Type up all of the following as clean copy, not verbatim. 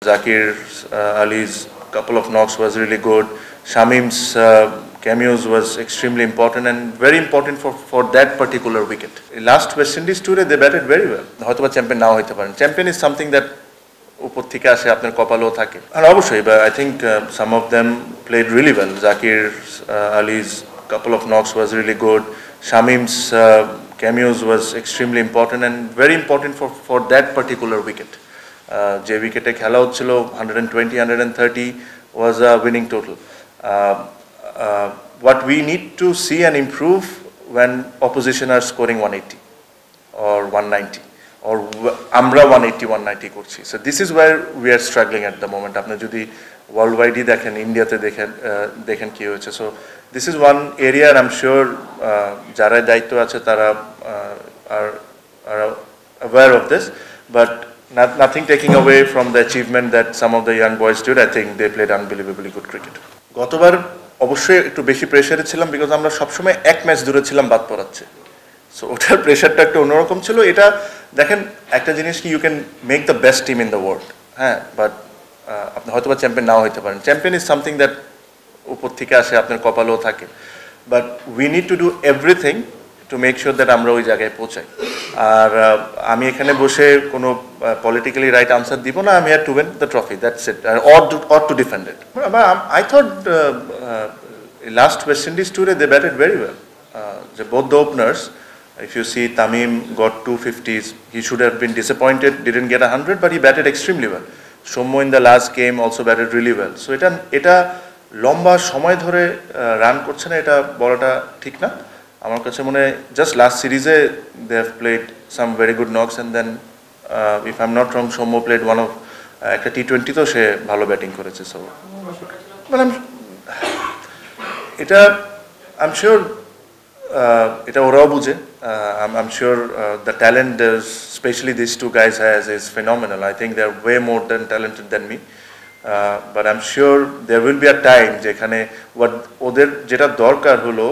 Zakir Ali's couple of knocks was really good. Shamim's cameos was extremely important and very important for that particular wicket. Last West Indies tour they batted very well. হয়তোবা champion নাও হতে পারেন. Champion is something that উপর থেকে আসে আপনার কপালেও থাকে আর অবশ্যই I think some of them played really well. Zakir Ali's couple of knocks was really good. Shamim's cameos was extremely important and very important for that particular wicket. যে উইকেটে খেলা হচ্ছিল 120 130 was a winning total. What we need to see and improve when opposition are scoring 180 or 190 or আমরা 180 190 করছি. So this is where we are struggling at the moment. আপনি যদি worldwide দেখেন ইন্ডিয়াতে দেখেন কি হয়েছে. So this is one area and I'm sure যারা দায়িত্ব আছে তারা are aware of this, but nothing taking away from the achievement that some of the young boys did. I think they played unbelievably good cricket. গতবার অবশ্যই একটু বেশি প্রেসারে ছিলাম বিকজ আমরা সবসময় এক ম্যাচ দূরে ছিলাম বাদ পড়াচ্ছে. সো ওটার প্রেশারটা একটু অন্যরকম ছিল. এটা দেখেন একটা জিনিস কি you can make the best team in the world, হ্যাঁ, বাট আপনি হয়তো বা চ্যাম্পিয়ন নাও হতে পারেন. চ্যাম্পিয়ন ইজ সামথিং দ্যাট উপর থেকে আসে আপনার কপালেও থাকে, but we need to do everything to make sure that আমরা ওই জায়গায় পৌঁছাই. আর আমি এখানে বসে কোনো পলিটিক্যালি রাইট আনসার দিব না. আমি have to win the trophy, that's it, or to defend it. I thought last West Indies ট্যুরে they batted very well. Both the openers, if you see Tamim got 250s, he should have been disappointed, didn't get 100, but he batted extremely well. Soumya in the last game also batted really well. So এটা লম্বা সময় ধরে run করছে না, এটা বলাটা ঠিক না. আমার কাছে মনে হয় জাস্ট লাস্ট সিরিজে they have played some very good knocks and then if I am not wrong Soumya played one of একটা টি20তেও সে ভালো ব্যাটিং করেছে. সো মানে এটা আই এম শিওর এটা ওরাও বুঝে. I'm sure the talent especially these two guys has is phenomenal. I think they're way more than talented than me, but I'm sure there will be a time যেখানে ওদের যেটা দরকার হলো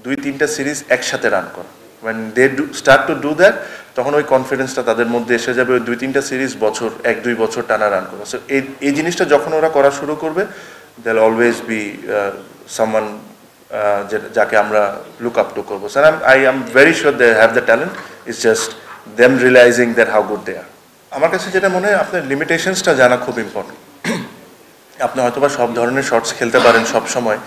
2-3টা series একসাথে run করা. when they start to do that তখন ওই কনফিডেন্সটা তাদের মধ্যে এসে যাবে. ওই 2-3টা সিরিজ বছর 1-2 বছর টানা রান করা. সো এই জিনিসটা যখন ওরা করা শুরু করবে there'll always be someone যাকে আমরা লুক আপ টু করবো. Sir I am very sure they have the talent, it's just them realizing that how good they are. আমার কাছে যেটা মনে হয় আপনার লিমিটেশনসটা জানা খুব ইম্পর্টেন্ট. আপনি হয়তো বা সব ধরনের শর্টস খেলতে পারেন সব সময়,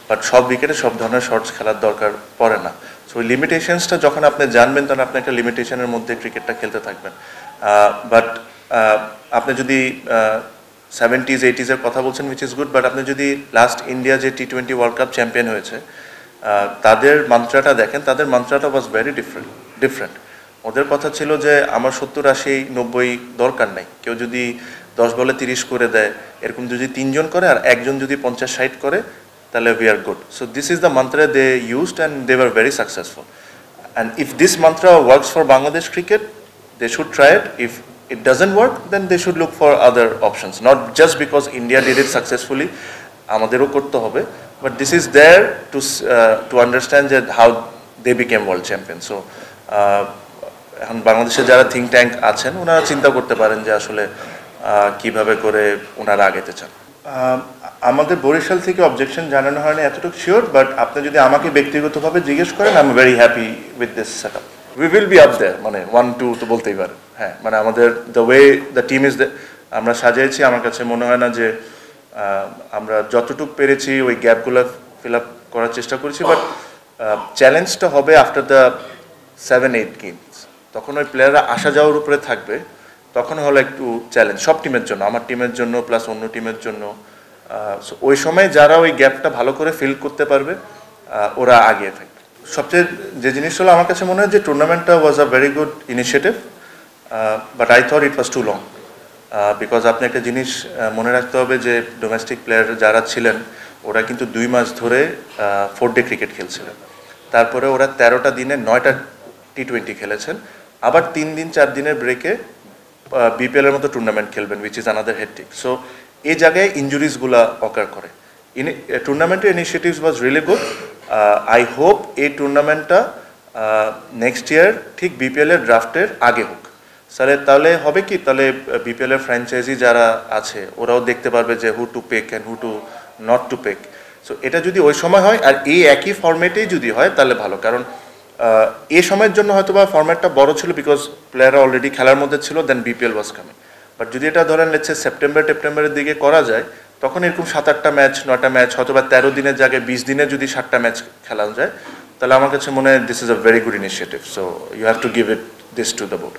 বাট সব উইকেটে সব ধরনের শর্টস খেলার দরকার পড়ে না. সো ওই লিমিটেশনসটা যখন আপনি জানবেন তখন আপনি একটা লিমিটেশনের মধ্যে ক্রিকেটটা খেলতে থাকবেন. বাট আপনি যদি 70s 80s এর কথা বলছেন উইচ ইজ গুড, বাট আপনি যদি লাস্ট ইন্ডিয়া যে টি20 ওয়ার্ল্ড কাপ চ্যাম্পিয়ন হয়েছে তাদের মান্ত্রাটা দেখেন, তাদের মান্ত্রাটা ওয়াজ ভেরি ডিফারেন্ট. ওদের কথা ছিল যে আমার 70 80 90 দরকার নাই, কেউ যদি 10 বলে 30 করে দেয়, এরকম যদি 3 জন করে আর একজন যদি 50 60 করে তাহলে we are good. So this is the mantra they used and they were very successful. And if this mantra works for Bangladesh cricket, they should try it. If it doesn't work, then they should look for other options. Not just because India did it successfully, আমাদেরও করতে হবে, but this is there to understand that how they became world champions. So এখন বাংলাদেশে যারা think tank আছেন ওনারা চিন্তা করতে পারেন যে আসলে কিভাবে করে ওনারা আগাতে চান. আমাদের বরিশাল থেকে অবজেকশন জানানো হয়নি এতটুকু শিওর, বাট আপনি যদি আমাকে ব্যক্তিগতভাবে জিজ্ঞেস করেন I am very happy with this set up. We will be up there, মানে 1-2 তো বলতেই পারেন. হ্যাঁ, মানে আমাদের the way the team is আমরা সাজিয়েছি, আমার কাছে মনে হয় না যে আমরা যতটুকু পেরেছি ওই গ্যাপগুলো ফিল আপ করার চেষ্টা করেছি. বাট চ্যালেঞ্জটা হবে আফটার দ্য 7-8 গেমস. তখন ওই প্লেয়াররা আসা যাওয়ার উপরে থাকবে, তখন হলো একটু চ্যালেঞ্জ সব টিমের জন্য, আমার টিমের জন্য প্লাস অন্য টিমের জন্য. ওই সময় যারা ওই গ্যাপটা ভালো করে ফিল করতে পারবে ওরা আগিয়ে থাকবে. সবচেয়ে যে জিনিস হলো আমার কাছে মনে হয় যে টুর্নামেন্টটা was a very good initiative, but I thought it was too long. Because আপনি একটা জিনিস মনে রাখতে হবে যে ডোমেস্টিক প্লেয়ার যারা ছিলেন ওরা কিন্তু 2 মাস ধরে 4 ডে ক্রিকেট খেলছিলেন. তারপরে ওরা 13টা দিনে 9টা টি20 খেলেছেন, আবার 3 দিন 4 দিনের ব্রেকে বিপিএলের মতো টুর্নামেন্ট খেলবেন, উইচ ইজ আনাদার হেডটিক. সো এই জায়গায় ইঞ্জুরিসগুলা অকার করে. টুর্নামেন্টের initiatives was really good. I hope এই টুর্নামেন্টটা নেক্সট ইয়ার ঠিক বিপিএলের ড্রাফটের আগে হোক. তাহলে হবে কি, তাহলে বিপিএল এর ফ্র্যাঞ্চাইজি যারা আছে ওরাও দেখতে পারবে যে who to pick and who to not to pick. So এটা যদি ওই সময় হয় আর এই একই ফরম্যাটেই যদি হয় তাহলে ভালো, কারণ এই সময়ের জন্য হয়তো বা ফরম্যাটটা বড় ছিল বিকজ প্লেয়াররা অলরেডি খেলার মধ্যে ছিল, দেন বিপিএল ওয়াজ কামিং। বাট যদি এটা ধরেন লেটসে সেপ্টেম্বরের দিকে করা যায়, তখন এরকম 7-8টা ম্যাচ 9টা ম্যাচ হয়তো বা 13 দিনের জায়গায় 20 দিনে যদি 7টা ম্যাচ খেলা যায়, তাহলে আমার কাছে মনে হয় this is a very good initiative. So you have to give it this to the board.